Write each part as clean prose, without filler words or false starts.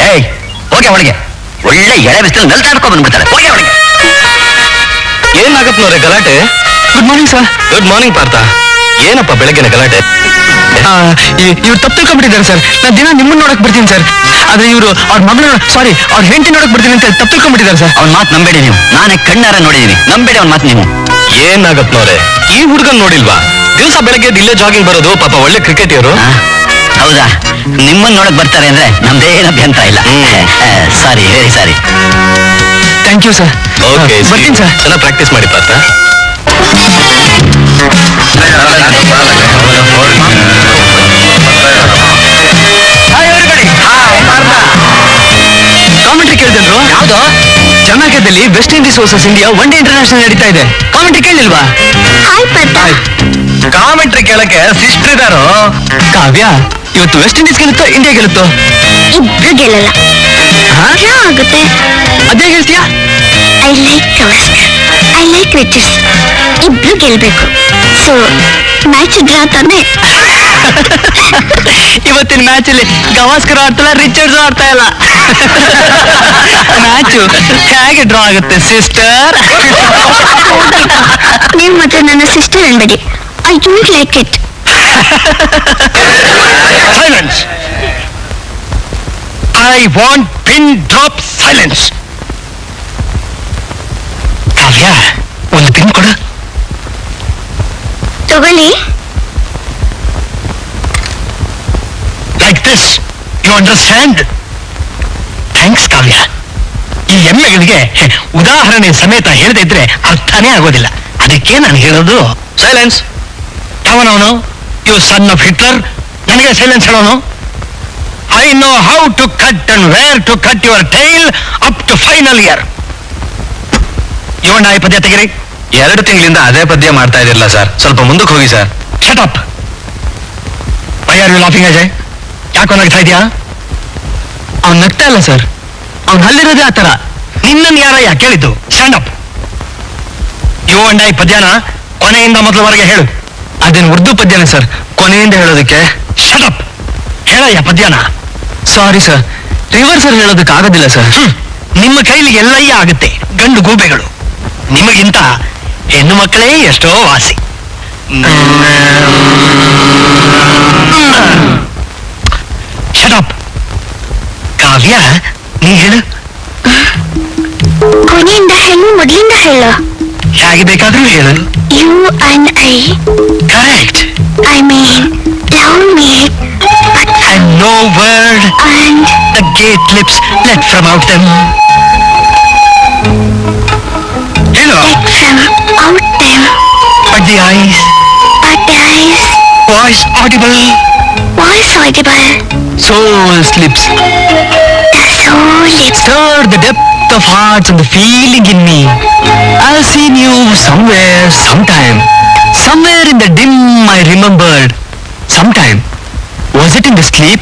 ಏಯ್ ಹೋಗಿ ಒಳಗೆ. ಒಳ್ಳೆ ಎಳೆ ಬಿಸಿಲು ನೆಲ್ತಾಡ್ಕೊಂಡ್ ಬಂದ್ಬಿಡ್ತಾರೆ. ಹೋಗಿ ಒಳಗೆ. ಏನಾಗಪ್ಪನವ್ರೆ ಗಲಾಟೆ? Good morning sir. Good morning Partha. ಏನಪ್ಪ ಬೆಳಗ್ಗೆನ ಗಲಾಟೆ? ಇವ್ರು ತಪ್ಪು ತಿಳ್ಕೊಂಡ್ಬಿಟ್ಟಿದ್ದಾರೆ ಸರ್. ನಾನು ದಿನ ನಿಮ್ಮನ್ನ ನೋಡಕ್ ಬರ್ತೀನಿ ಸರ್. ಆದ್ರೆ ಇವರು ಅವ್ರ ಮಗಳನ್ನ ಅವ್ರ ಹೆಂಡತಿ ನೋಡಕ್ ಬರ್ತೀನಿ ಅಂತ ತಪ್ಪು ತಿಳ್ಕೊಂಡ್ಬಿಟ್ಟಿದ್ದಾರೆ ಸರ್. ಅವ್ನ ಮಾತು ನಂಬೇಡಿ ನೀವು. ನಾನೇ ಕಣ್ಣಾರ ನೋಡಿದೀನಿ. ನಂಬೇಡಿ ಅವ್ನ ಮಾತು ನೀವು. ಏನಾಗಪ್ಪನವ್ರೆ, ಈ ಹುಡುಗನ್ ನೋಡಿಲ್ವಾ? ದಿವಸ ಬೆಳಗ್ಗೆ ಇಲ್ಲೇ ಜಾಗಿಂಗ್ ಬರೋದು. ಪಾಪ ಒಳ್ಳೆ ಕ್ರಿಕೆಟಿಯರು. ಹೌದಾ? ನಿಮ್ಮನ್ನ ನೋಡಕ್ ಬರ್ತಾರೆ ಅಂದ್ರೆ ನಮ್ದೇನು ಅಭ್ಯಂತರ ಇಲ್ಲ. Sorry, very sorry. Thank you sir. Okay, ಬರ್ತೀನಿ ಸರ್. ಚೆನ್ನಾಗಿ ಪ್ರಾಕ್ಟೀಸ್ ಮಾಡಿ ಪಾರ್ಥ. ಕಾಮೆಂಟ್ರಿ ಕೇಳಿದ್ರು. ಯಾವ್ದು? ಜಮೈಕಾದಲ್ಲಿ West Indies versus India one day international ನಡೀತಾ ಇದೆ. ಕಾಮೆಂಟ್ರಿ ಕೇಳಿಲ್ವಾ? ಕಾಮೆಂಟ್ರಿ ಕೇಳಕ್ಕೆ ಸಿಸ್ಟರ್ ಇದಾರು. ಕಾವ್ಯ, ಇವತ್ತು ವೆಸ್ಟ್ ಇಂಡೀಸ್ ಗೆಲ್ಲುತ್ತೋ ಇಂಡಿಯಾ ಗೆಲ್ಲುತ್ತೋ? ಇಬ್ರು ಗೆಲ್ಲಲ್ಲ. ಆಗುತ್ತೆ. ಅದೇ ಹೇಳ್ತೀಯಾ? I like Gavaskar, I like Richards. ಇಬ್ರು ಗೆಲ್ಬೇಕು. ಸೊ ಮ್ಯಾಚ್ ಡ್ರಾ ತಾನೆ. ಇವತ್ತಿನ ಮ್ಯಾಚ್ ಅಲ್ಲಿ ಗವಾಸ್ಕರ್ ಆಡ್ತಲ್ಲ, ರಿಚರ್ಡ್ಸ್ ಆಡ್ತಾ ಇಲ್ಲ. ಮ್ಯಾಚು ಹೇಗೆ ಡ್ರಾ ಆಗುತ್ತೆ ಸಿಸ್ಟರ್? ನೀವು ಮತ್ತೆ ನನ್ನ ಸಿಸ್ಟರ್ ಅನ್ಬೇಡಿ. I don't like it. Silence. I want pin drop silence. Kavya, ಒಂದು ಪಿನ್ ಕೊಡು. ತಗೊಳ್ಳಿ. Like this. You understand? Thanks Kavya. ಈ ಎಮ್ಮೆಗಳಿಗೆ ಉದಾಹರಣೆ ಸಮೇತ ಹೇಳದೇ ಇದ್ರೆ ಅರ್ಥನೇ ಆಗೋದಿಲ್ಲ. ಅದಕ್ಕೆ ನಾನು ಹೇಳೋದು ಸೈಲೆನ್ಸ್. ಯಾವನವನು? You son of Hitler. ನನಗೆ ಸೈಲೆನ್ಸ್ ಹೇಳೋನು? I know how to cut and where to cut your tail up to final year. ಇವಣ್ಣ ಈ ಪದ್ಯ ತೆಗಿರಿ. 2 ತಿಂಗಳಿಂದ ಅದೇ ಪದ್ಯ ಮಾಡ್ತಾ ಇದಿರಲ್ಲ ಸರ್. ಸ್ವಲ್ಪ ಮುಂದಕ್ಕೆ ಹೋಗಿ sir. Shut up. Why are you laughing Ajay? ಯಾಕೋ ನಗ್ತಾ ಇದೆಯಾ? ಅವ್ನು ನಗ್ತಾ ಇಲ್ಲ ಸರ್. ಅವ್ನು ಹಲ್ಲಿರೋದೇ ಆ ತರ. ನಿನ್ನನ್ನು ಯಾರಯ್ಯ ಕೇಳಿದ್ದು? Stand up. You and I ಪದ್ಯನ ಕೊನೆಯಿಂದ ಮೊದಲವರೆಗೆ ಹೇಳು. ಅದೇನು ಉರ್ದು ಪದ್ಯನೇ ಸರ್, ಕೊನೆಯಿಂದ ಹೇಳೋದಕ್ಕೆ? Shut up. ಹೇಳಯ್ಯ ಪದ್ಯನ. ಸಾರಿ ಸರ್, ರಿವರ್ಸಲ್ ಹೇಳೋದಕ್ಕೆ ಆಗೋದಿಲ್ಲ ಸರ್. ನಿಮ್ಮ ಕೈಲಿ ಎಲ್ಲಯ್ಯ ಆಗುತ್ತೆ. ಗಂಡು ಗೂಬೆಗಳು. ನಿಮಗಿಂತ ಹೆಣ್ಣು ಮಕ್ಕಳೇ ಎಷ್ಟೋ ವಾಸಿ. Shut up. ಕಾವ್ಯ, ನೀ ಹೇಳು. ಕೊನೆಯಿಂದ ಹೇಳು, ಮೊದಲಿಂದ ಹೇಳು. ಹೇಗೆ ಬೇಕಾದ್ರೂ ಹೇಳು. You and I. Correct. I mean love me. And no word And the gate lips let from out them. Hello. let from out them. But the eyes, But the eyes, voice audible. voice audible. Soul slips. The soul lips. Stir the depth of hearts and the feeling in me. I've seen you somewhere, sometime. Somewhere in the dim I remembered. Sometime. Was it in the sleep?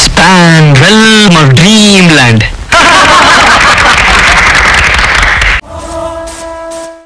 Span realm of dreamland.